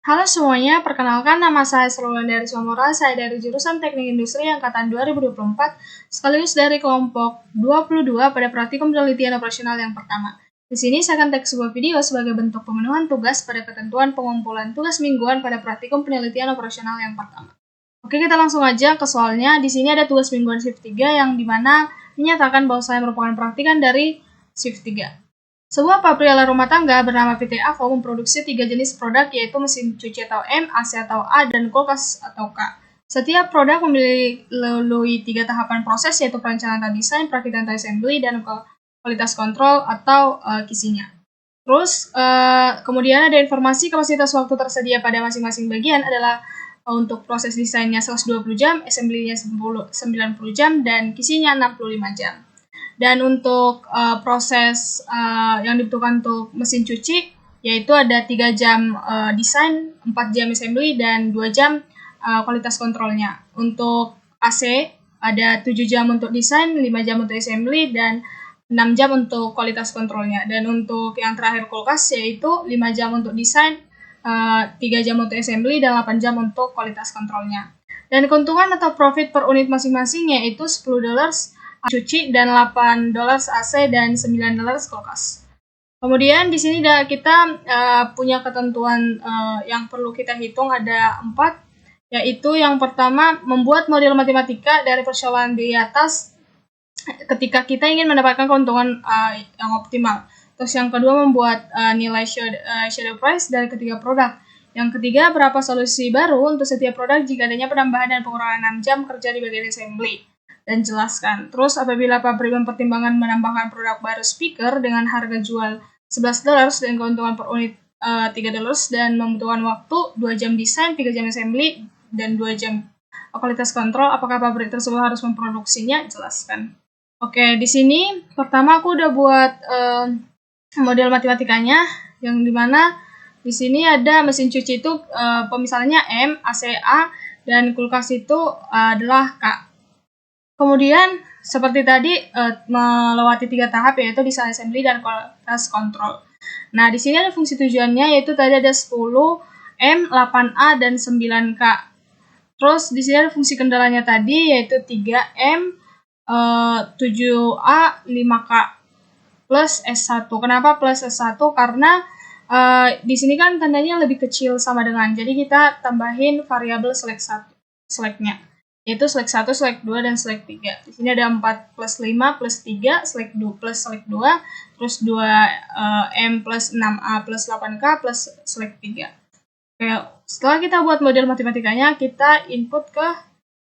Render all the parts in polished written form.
Halo semuanya, perkenalkan nama saya Srowlandari Somora, saya dari jurusan Teknik Industri Angkatan 2024, sekaligus dari kelompok 22 pada praktikum penelitian operasional yang pertama. Di sini saya akan tag sebuah video sebagai bentuk pemenuhan tugas pada ketentuan pengumpulan tugas mingguan pada praktikum penelitian operasional yang pertama. Oke, kita langsung aja ke soalnya. Di sini ada tugas mingguan shift 3 yang dimana menyatakan bahwa saya merupakan praktikan dari shift 3. Sebuah pabrik alat rumah tangga bernama PT Avo memproduksi 3 jenis produk, yaitu mesin cuci atau M, AC atau A, dan kulkas atau K. Setiap produk melalui 3 tahapan proses, yaitu perencanaan atau desain, perakitan atau assembly, dan kualitas kontrol atau QC-nya. Terus, kemudian ada informasi kapasitas waktu tersedia pada masing-masing bagian adalah untuk proses desainnya 120 jam, assembly-nya 90 jam, dan QC-nya 65 jam. Dan untuk proses yang dibutuhkan untuk mesin cuci, yaitu ada 3 jam desain, 4 jam assembly, dan 2 jam kualitas kontrolnya. Untuk AC, ada 7 jam untuk desain, 5 jam untuk assembly, dan 6 jam untuk kualitas kontrolnya. Dan untuk yang terakhir kulkas, yaitu 5 jam untuk desain, 3 jam untuk assembly, dan 8 jam untuk kualitas kontrolnya. Dan keuntungan atau profit per unit masing-masing yaitu $10 cuci dan $8 AC dan $9 kulkas. Kemudian di sini kita punya ketentuan yang perlu kita hitung, ada 4, yaitu yang pertama membuat model matematika dari persoalan di atas ketika kita ingin mendapatkan keuntungan yang optimal. Terus yang kedua membuat nilai shadow price dari ketiga produk. Yang ketiga, berapa solusi baru untuk setiap produk jika adanya penambahan dan pengurangan 6 jam kerja di bagian assembly. Dan jelaskan. Terus apabila pabrik mempertimbangkan menambahkan produk baru speaker dengan harga jual $11 dan keuntungan per unit $3 dan membutuhkan waktu 2 jam desain, 3 jam assembly, dan 2 jam kualitas kontrol, apakah pabrik tersebut harus memproduksinya? Jelaskan. Oke, di sini pertama aku udah buat model matematikanya, yang dimana di sini ada mesin cuci itu pemisahannya M, AC, A, dan kulkas itu adalah K. Kemudian seperti tadi melewati 3 tahap, yaitu desain, assembly, dan kualitas kontrol. Nah, di sini ada fungsi tujuannya, yaitu tadi ada 10 M, 8A, dan 9K. Terus di sini ada fungsi kendalanya tadi, yaitu 3 M, 7A, 5K plus S1. Kenapa plus S1? Karena di sini kan tandanya lebih kecil sama dengan, jadi kita tambahin variabel select-nya. Yaitu select 1, select 2, dan select 3. Di sini ada 4 plus 5 plus 3, select 2 plus select 2, terus 2 M plus 6A plus 8K plus select 3. Oke, setelah kita buat model matematikanya, kita input ke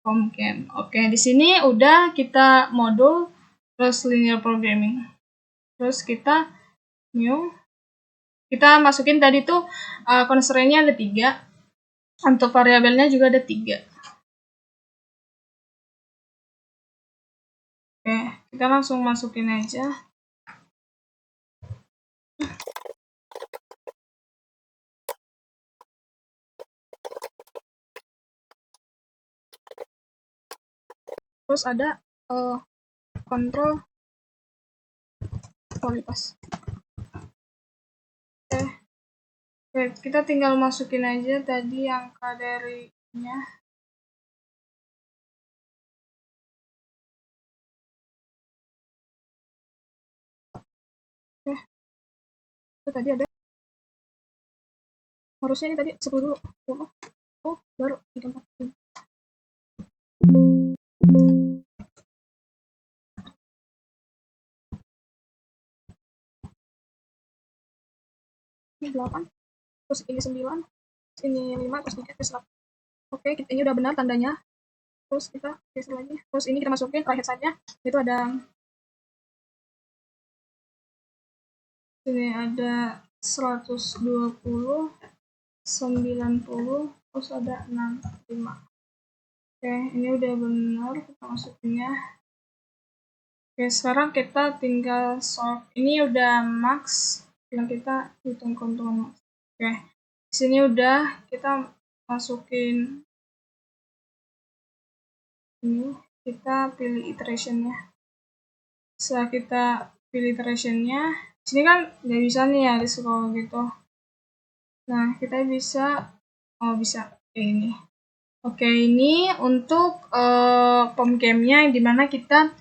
COMCAM. Oke, di sini udah kita modul, terus linear programming. Terus kita new. Kita masukin tadi tuh constraint-nya ada 3. Untuk variabelnya juga ada 3. Oke, kita langsung masukin aja. Terus ada kontrol kualitas. Oke, kita tinggal masukin aja tadi angka darinya. Oke, itu tadi ada, harusnya ini tadi 10 dulu. Oh, baru 34. Ini 8, terus ini 9, terus ini 5, terus 3, terus 8. Oke, ini udah benar tandanya. Terus kita geser lagi. Terus ini kita masukin right side-nya. Itu ada, ini ada 120, 90, terus ada 65. Oke, ini udah benar kita masukinnya. Oke, sekarang kita tinggal solve. Ini udah max, tinggal kita hitung keuntungan max. Oke, sini udah kita masukin ini, kita pilih iterationnya. Setelah kita pilih iterationnya, sini kan nggak bisa nih ya di scroll gitu. Nah, kita bisa Oh, bisa. Oke, ini. Oke, ini untuk POM-nya dimana kita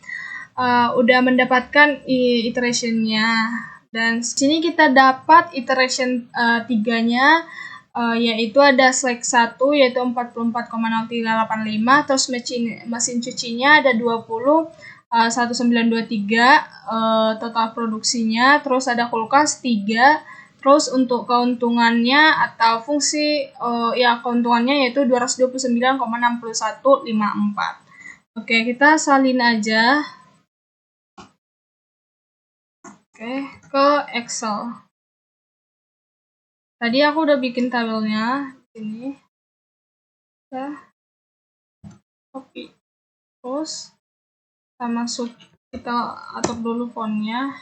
udah mendapatkan iteration-nya. Dan sini kita dapat iteration 3-nya, yaitu ada select 1 yaitu 44,0385, terus mesin cucinya ada 20, 1923 total produksinya, terus ada kulkas 3, terus untuk keuntungannya atau fungsi keuntungannya yaitu 229,6154. Oke, kita salin aja. Oke, ke Excel. Tadi aku udah bikin tabelnya ini. Ya. Copy. Terus kita atur dulu fontnya.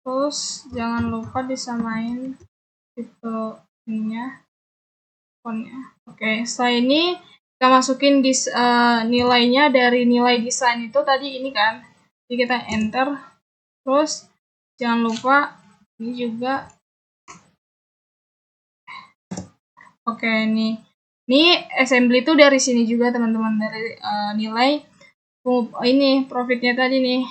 Terus jangan lupa disamain tipe ininya, fontnya. Oke, setelah ini kita masukin nilainya dari nilai desain itu tadi ini kan. Jadi kita enter. Terus jangan lupa ini juga. Oke, ini assembly itu dari sini juga teman-teman, dari nilai ini profitnya tadi nih.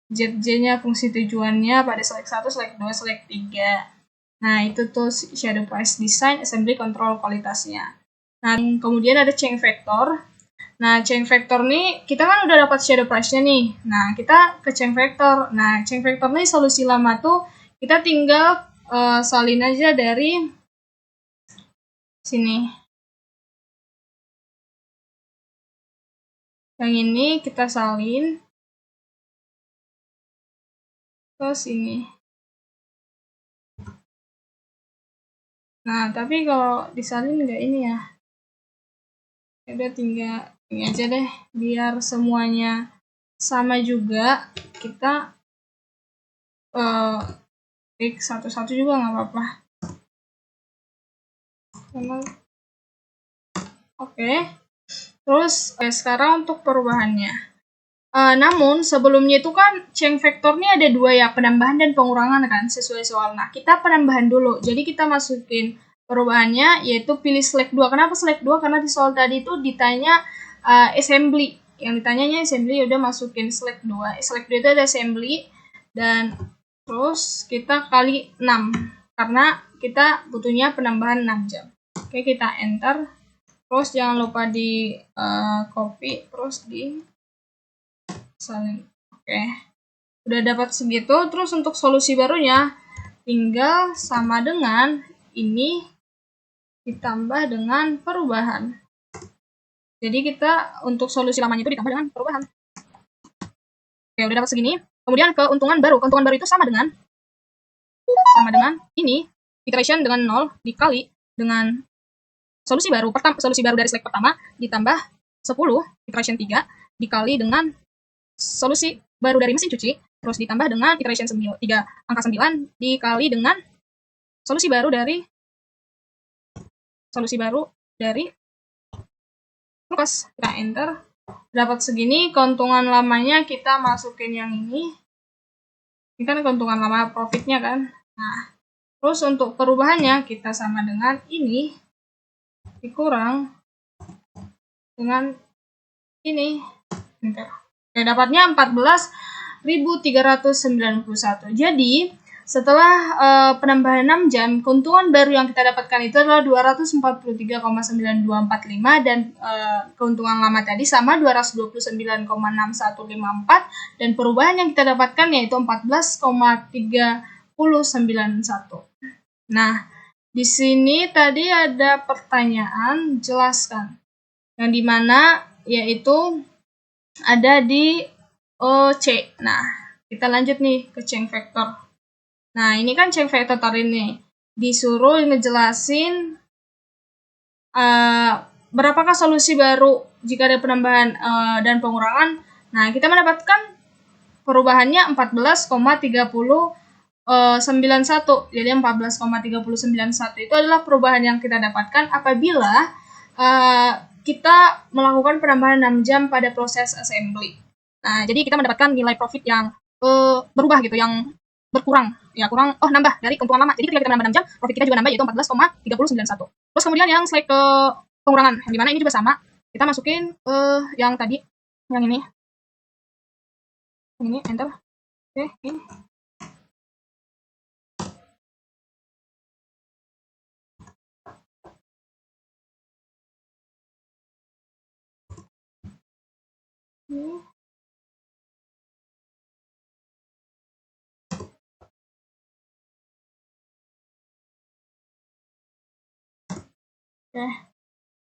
ZJ-nya fungsi tujuannya pada select 1, select 2, select 3. Nah, itu tuh shadow price design, assembly, control kualitasnya. Nah, kemudian ada change factor. Nah, change factor nih, kita kan udah dapat shadow price-nya nih. Nah, kita ke change factor. Nah, change factor nih solusi lama tuh kita tinggal salin aja dari sini. Yang ini kita salin ke sini. Nah, tapi kalau disalin nggak ini ya. Udah tinggal ini aja deh, biar semuanya sama juga. Kita klik satu-satu juga nggak apa-apa. Oke. Terus sekarang untuk perubahannya. Namun sebelumnya itu kan change factornya ada 2 ya, penambahan dan pengurangan kan sesuai soal. Nah, kita penambahan dulu. Jadi kita masukin perubahannya yaitu pilih select 2. Kenapa select 2? Karena di soal tadi itu ditanya assembly. Yang ditanyanya assembly, udah masukin select 2. Select 2 itu ada assembly dan terus kita kali 6 karena kita butuhnya penambahan 6 jam. Oke, kita enter. Terus jangan lupa di copy terus di salin. Oke. Udah dapat segitu. Terus untuk solusi barunya tinggal sama dengan ini ditambah dengan perubahan. Jadi kita untuk solusi lamanya itu ditambah dengan perubahan. Oke, udah dapat segini. Kemudian keuntungan baru. Keuntungan baru itu sama dengan ini iteration dengan 0 dikali dengan solusi baru dari select pertama ditambah 10 iteration 3 dikali dengan solusi baru dari mesin cuci, terus ditambah dengan iteration 3 angka 9 dikali dengan solusi baru dari kulkas. Kita enter, dapat segini. Keuntungan lamanya kita masukin yang ini kan keuntungan lama profitnya kan. Nah, terus untuk perubahannya kita sama dengan ini dikurang dengan ini. Oke, dapatnya 14.391. Jadi setelah penambahan 6 jam, keuntungan baru yang kita dapatkan itu adalah 243,9245 dan keuntungan lama tadi sama 229,6154 dan perubahan yang kita dapatkan yaitu 14,3091. Nah, di sini tadi ada pertanyaan, jelaskan. Yang dimana yaitu ada di OC. Nah, kita lanjut nih ke change factor. Nah, ini kan change factor tadi nih. Disuruh ngejelasin berapakah solusi baru jika ada penambahan dan pengurangan. Nah, kita mendapatkan perubahannya 14,3091. Jadi 14,3091 itu adalah perubahan yang kita dapatkan apabila kita melakukan penambahan 6 jam pada proses assembly. Nah, jadi kita mendapatkan nilai profit yang berubah gitu, yang berkurang, ya kurang, nambah dari keuntungan lama. Jadi ketika kita menambah 6 jam, profit kita juga nambah, yaitu 14,3091. Terus kemudian yang slide ke pengurangan, yang dimana ini juga sama, kita masukin yang tadi, yang ini, enter. Oke, ini. Oke.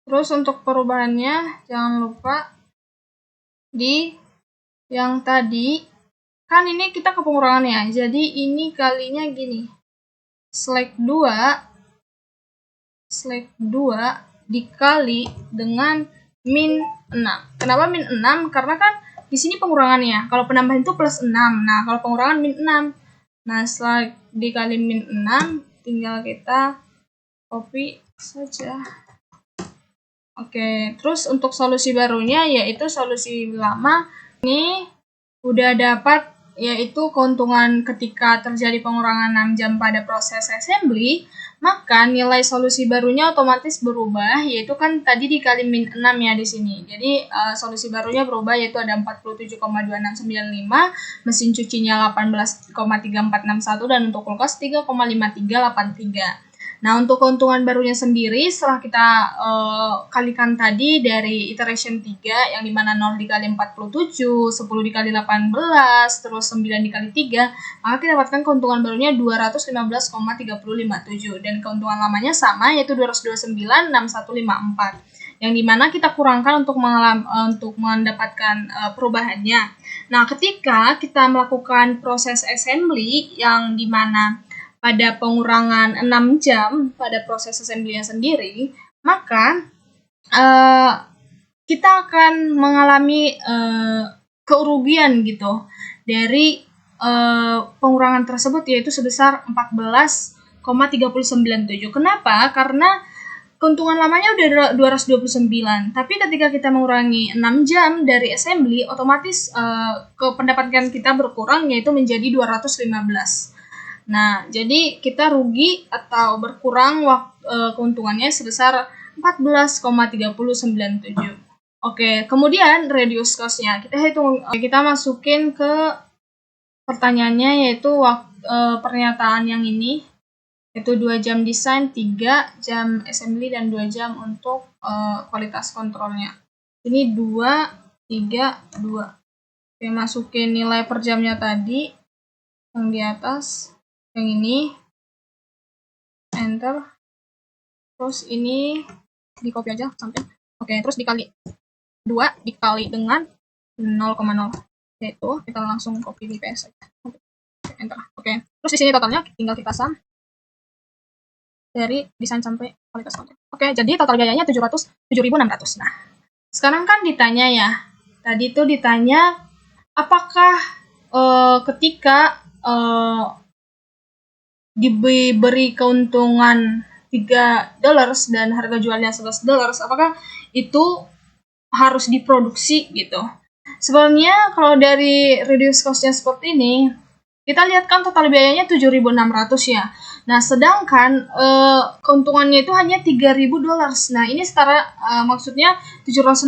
Terus untuk perubahannya jangan lupa di yang tadi, kan ini kita ke pengurangan ya. Jadi ini kalinya gini. Slack 2 dikali dengan min 6. Kenapa min 6? Karena kan di sini pengurangannya. Kalau penambahan itu plus 6. Nah, kalau pengurangan min 6. Nah, setelah dikali min 6, tinggal kita copy saja. Oke, terus untuk solusi barunya yaitu solusi lama. Ini udah dapat yaitu keuntungan ketika terjadi pengurangan 6 jam pada proses assembly, maka nilai solusi barunya otomatis berubah, yaitu kan tadi dikali min 6 ya di sini. Jadi solusi barunya berubah, yaitu ada 47,2695, mesin cucinya 18,3461, dan untuk kulkas 3,5383. Nah, untuk keuntungan barunya sendiri, setelah kita kalikan tadi dari iteration 3, yang dimana 0 dikali 47, 10 dikali 18, terus 9 dikali 3, maka kita dapatkan keuntungan barunya 215,3057. Dan keuntungan lamanya sama, yaitu 229,6154. Yang dimana kita kurangkan untuk mendapatkan perubahannya. Nah, ketika kita melakukan proses assembly, yang dimana pada pengurangan 6 jam pada proses assembly-nya sendiri, maka kita akan mengalami kerugian gitu dari pengurangan tersebut, yaitu sebesar 14,397. Kenapa? Karena keuntungan lamanya udah 229, tapi ketika kita mengurangi 6 jam dari assembly, otomatis pendapatan kita berkurang, yaitu menjadi 215. Nah, jadi kita rugi atau berkurang keuntungannya sebesar 14,3097. Oke, kemudian reduce cost-nya. Kita masukin ke pertanyaannya, yaitu pernyataan yang ini, yaitu 2 jam desain, 3 jam assembly, dan 2 jam untuk kualitas kontrolnya. Ini 2, 3, 2. Oke, masukin nilai per jamnya tadi, yang di atas. Yang ini, enter, terus ini di copy aja sampai. Oke, terus dikali 2 dikali dengan 0,0, yaitu kita langsung copy di PS aja. Enter. Oke, terus di sini totalnya tinggal kita sum dari desain sampai kualitas konten. Oke, jadi total biayanya 707.600. Nah, sekarang kan ditanya ya, tadi tuh ditanya apakah ketika diberi keuntungan $3 dan harga jualnya $11, apakah itu harus diproduksi gitu. Sebenarnya kalau dari reduce cost-nya seperti ini, kita lihat kan total biayanya 7.600 ya. Nah, sedangkan keuntungannya itu hanya $3.000. Nah, ini setara, maksudnya 7.600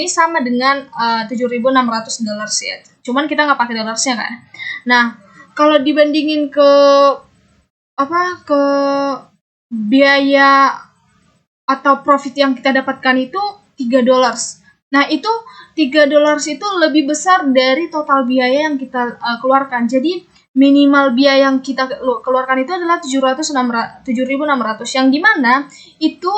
ini sama dengan $7.600 ya. Cuman kita nggak pakai dollarsnya kan. Nah, kalau dibandingin ke biaya atau profit yang kita dapatkan itu $3. Nah, itu $3 itu lebih besar dari total biaya yang kita keluarkan. Jadi minimal biaya yang kita keluarkan itu adalah 7.600, yang dimana itu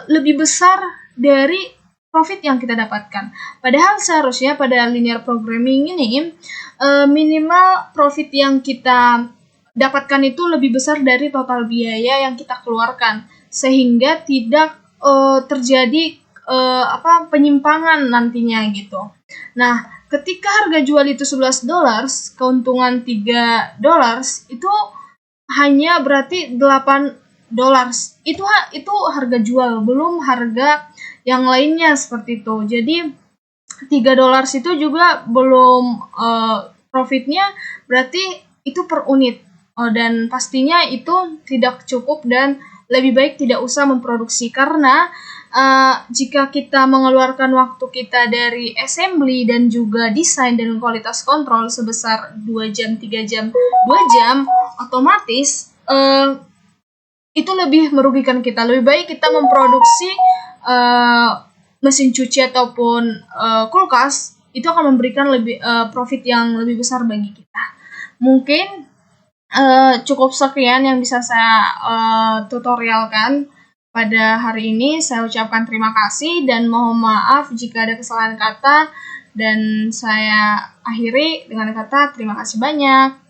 lebih besar dari profit yang kita dapatkan. Padahal seharusnya pada linear programming ini minimal profit yang kita dapatkan itu lebih besar dari total biaya yang kita keluarkan, sehingga tidak terjadi penyimpangan nantinya gitu. Nah, ketika harga jual itu $11, keuntungan $3 itu hanya berarti $8. Itu harga jual, belum harga yang lainnya seperti itu. Jadi $3 itu juga belum profitnya berarti itu per unit. Dan pastinya itu tidak cukup dan lebih baik tidak usah memproduksi karena jika kita mengeluarkan waktu kita dari assembly dan juga desain dan kualitas kontrol sebesar 2 jam, 3 jam, 2 jam, otomatis itu lebih merugikan kita. Lebih baik kita memproduksi mesin cuci ataupun kulkas, itu akan memberikan lebih profit yang lebih besar bagi kita. Mungkin cukup sekian yang bisa saya tutorialkan pada hari ini. Saya ucapkan terima kasih dan mohon maaf jika ada kesalahan kata, dan saya akhiri dengan kata terima kasih banyak.